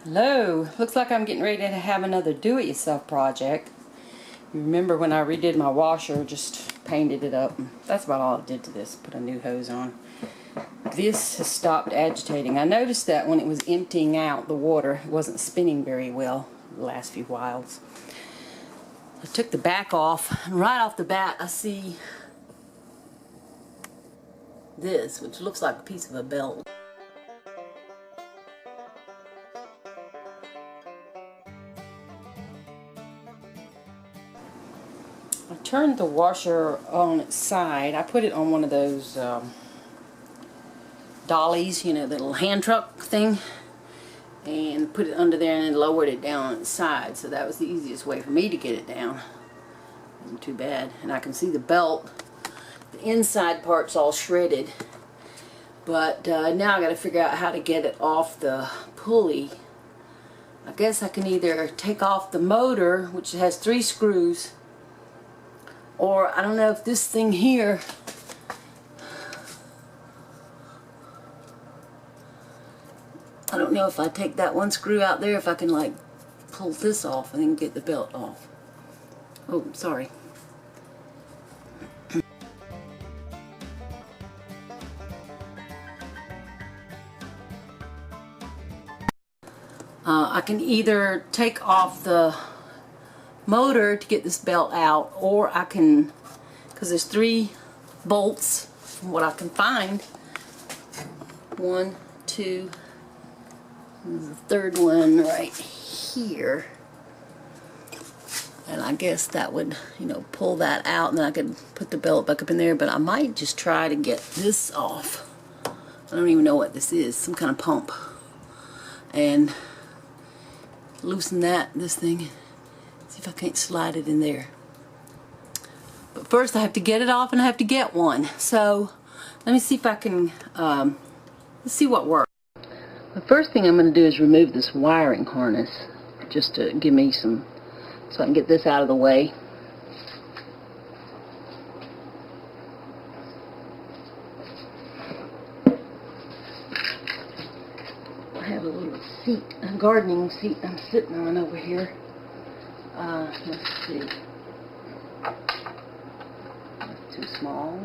Hello, looks like I'm getting ready to have another do-it-yourself project. You remember when I redid my washer, just painted it up. That's about all I did to this, put a new hose on. This has stopped agitating. I noticed that when it was emptying out the water, it wasn't spinning very well the last few whiles. I took the back off, and right off the bat I see this, which looks like a piece of a belt. I turned the washer on its side. I put it on one of those dollies, you know, the little hand truck thing, and put it under there and then lowered it down on its side. So that was the easiest way for me to get it down. Wasn't too bad. And I can see the belt. The inside part's all shredded. But now I got to figure out how to get it off the pulley. I guess I can either take off the motor, which has 3 screws, or I don't know if this thing here, I don't know if I take that one screw out there, if I can like pull this off and then get the belt off. Oh, sorry. I can either take off the motor to get this belt out, or I can, because there's 3 bolts from what I can find. 1, 2, and the third one right here. And I guess that would, you know, pull that out, and then I could put the belt back up in there. But I might just try to get this off. I don't even know what this is, some kind of pump. And loosen this thing. See if I can't slide it in there. But first I have to get it off, and I have to get one. So let me see if I can, let's see what works. The first thing I'm going to do is remove this wiring harness, just to give me some, so I can get this out of the way. I have a little seat, a gardening seat I'm sitting on over here. Let's see. That's too small.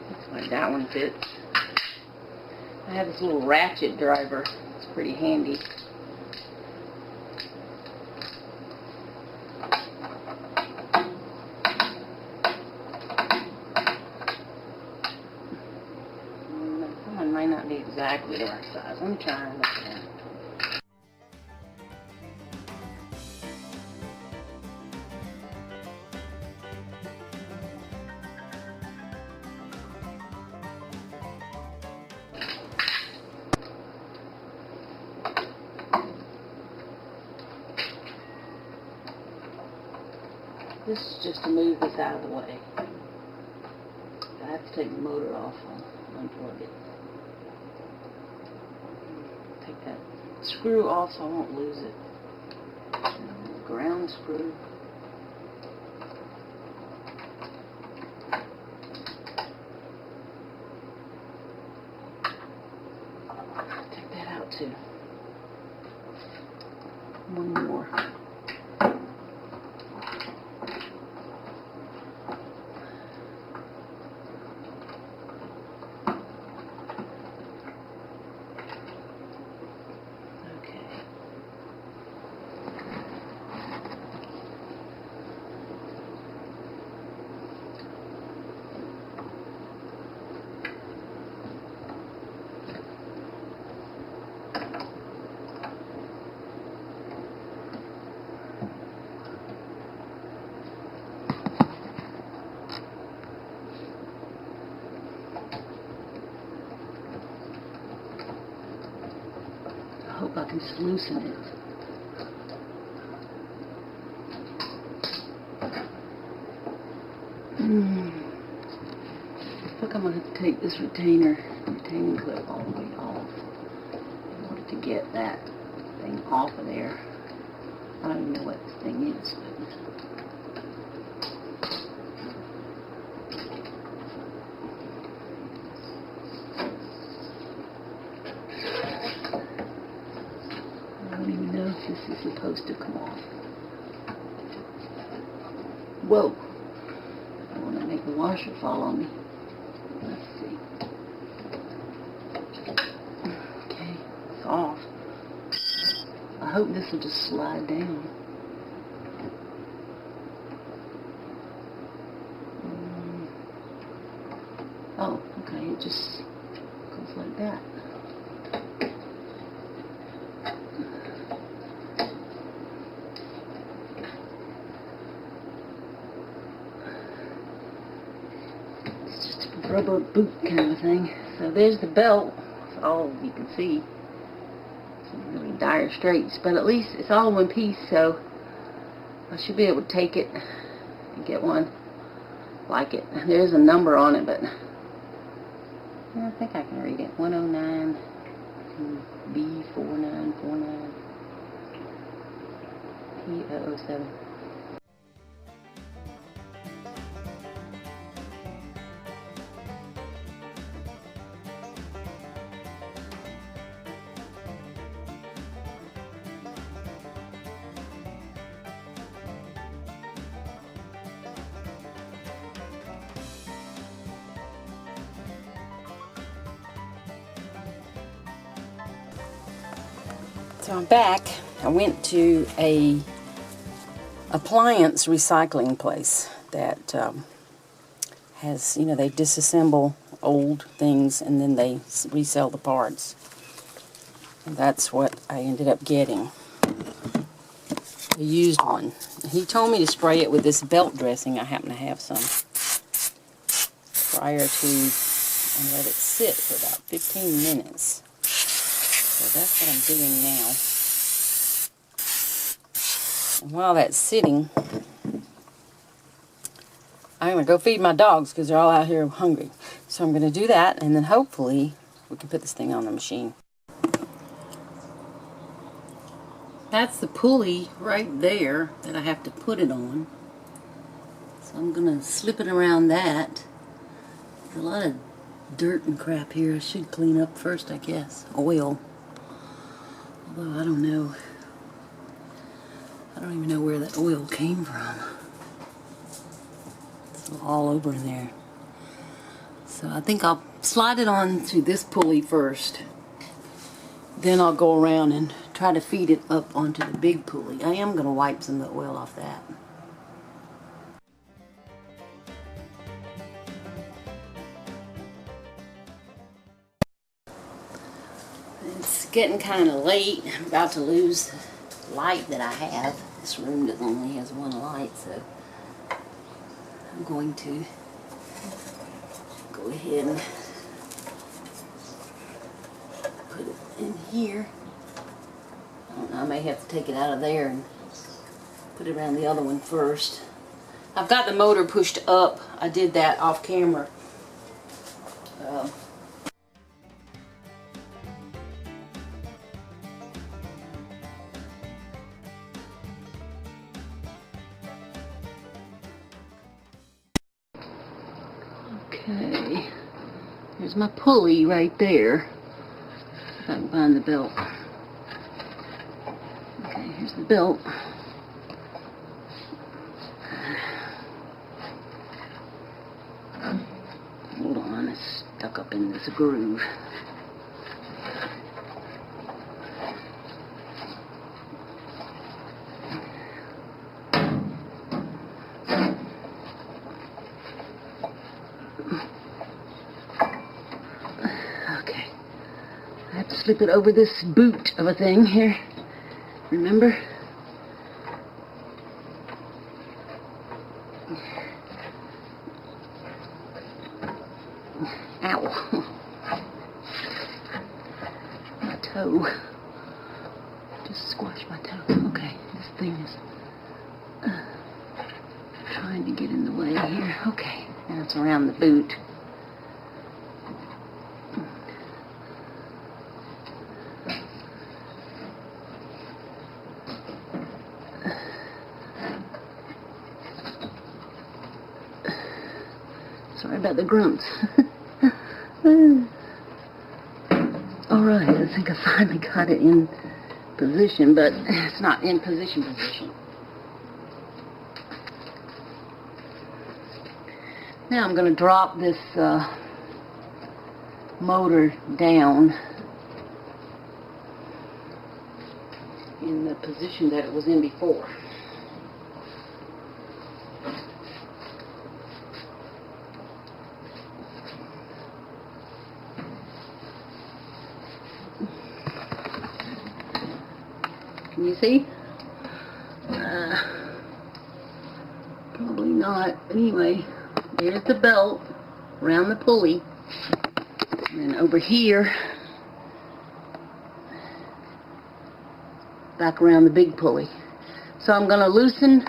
Looks like that one fits. I have this little ratchet driver. It's pretty handy. That one might not be exactly the right size. I'm trying to look at it. This is just to move this out of the way. I have to take the motor off and unplug it. Take that screw off so I won't lose it. Ground screw. Take that out too. One more. I hope I can just loosen it. I think I'm going to have to take this retaining clip all the way off in order to get that thing off of there. I don't even know what this thing is, but supposed to come off. Whoa. I want to make the washer fall on me. Let's see. Okay, it's off. I hope this will just slide down. Oh, okay, it just goes like that. It's just a rubber boot kind of thing. So there's the belt. That's all you can see. Some really dire straits, but at least it's all in one piece, so I should be able to take it and get one like it. There's a number on it, but I think I can read it. 109 B4949 P007. So I'm back. I went to a appliance recycling place that has, you know, they disassemble old things and then they resell the parts. And that's what I ended up getting. A used one. He told me to spray it with this belt dressing. I happen to have some. Prior to, and let it sit for about 15 minutes. So that's what I'm doing now. And while that's sitting, I'm going to go feed my dogs because they're all out here hungry. So I'm going to do that, and then hopefully we can put this thing on the machine. That's the pulley right there that I have to put it on. So I'm going to slip it around that. There's a lot of dirt and crap here. I should clean up first, I guess. Oil. Although I don't know. I don't even know where that oil came from. It's all over in there. So I think I'll slide it on to this pulley first. Then I'll go around and try to feed it up onto the big pulley. I am going to wipe some of the oil off that. It's getting kind of late. I'm about to lose the light that I have. This room only has one light, so I'm going to go ahead and put it in here. I don't know, I may have to take it out of there and put it around the other one first. I've got the motor pushed up. I did that off camera. Okay, there's my pulley right there. If I can find the belt. Okay, here's the belt. Hold on, it's stuck up in this groove. Okay, I have to slip it over this boot of a thing here. Remember? Ow. My toe. Just squashed my toe. Okay, this thing is trying to get in the way here. Okay, now it's around the boot. Sorry about the grunts. Alright, I think I finally got it in position, but it's not in position. Now I'm going to drop this motor down in the position that it was in before. Can you see? Probably not. Anyway, there's the belt around the pulley. And then over here, back around the big pulley. So I'm going to loosen.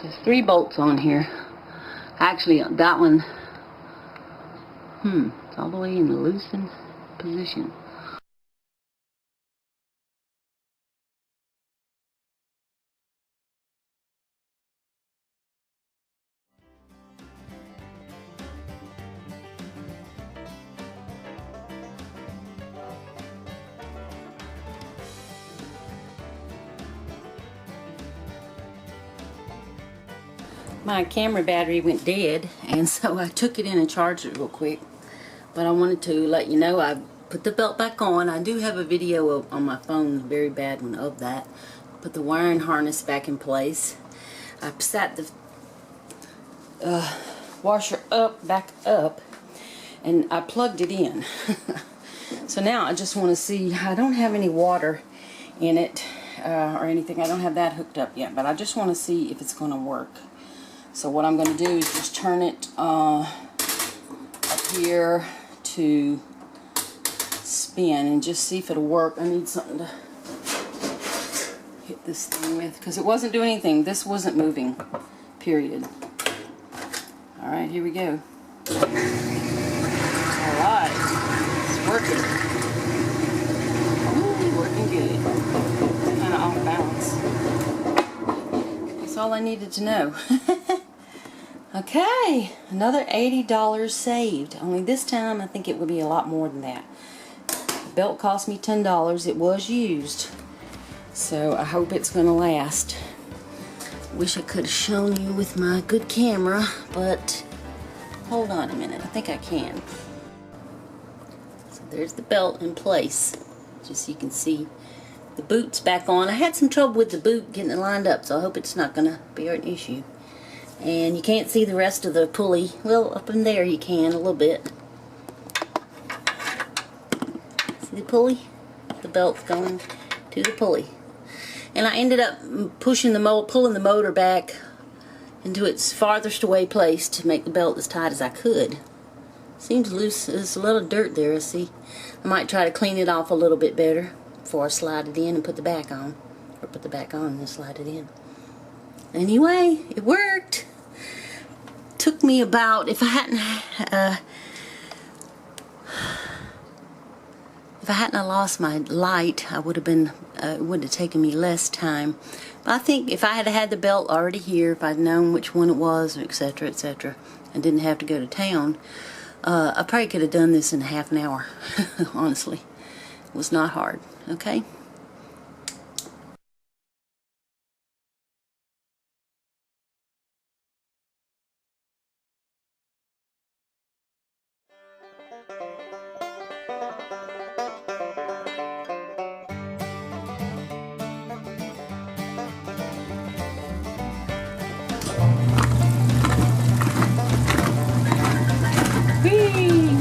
There's 3 bolts on here. Actually, that one, it's all the way in the loosened position. My camera battery went dead, and so I took it in and charged it real quick. But I wanted to let you know I put the belt back on. I do have a video on my phone, a very bad one, of that. Put the wiring harness back in place. I sat the washer back up, and I plugged it in. So now I just want to see. I don't have any water in it or anything. I don't have that hooked up yet, but I just want to see if it's going to work. So what I'm going to do is just turn it up here to spin and just see if it'll work. I need something to hit this thing with because it wasn't doing anything. This wasn't moving, period. Alright, here we go. Alright, it's working. Ooh, working good. Kind of off balance. That's all I needed to know. Okay, another $80 saved. Only this time I think it would be a lot more than that. The belt cost me $10. It was used. So I hope it's going to last. Wish I could have shown you with my good camera, but hold on a minute. I think I can. So there's the belt in place. Just so you can see the boot's back on. I had some trouble with the boot getting it lined up, so I hope it's not going to be an issue. And you can't see the rest of the pulley. Well, up in there you can a little bit. See the pulley? The belt's going to the pulley. And I ended up pulling the motor back into its farthest away place to make the belt as tight as I could. Seems loose. There's a little dirt there, see. I might try to clean it off a little bit better before I slide it in and put the back on. Or put the back on and then slide it in. Anyway, it worked. Took me about, if I hadn't lost my light, I would have been, it would have taken me less time. But I think if I had had the belt already here, if I'd known which one it was, etc., etc., and didn't have to go to town, I probably could have done this in half an hour. Honestly, it was not hard. Okay. Whee!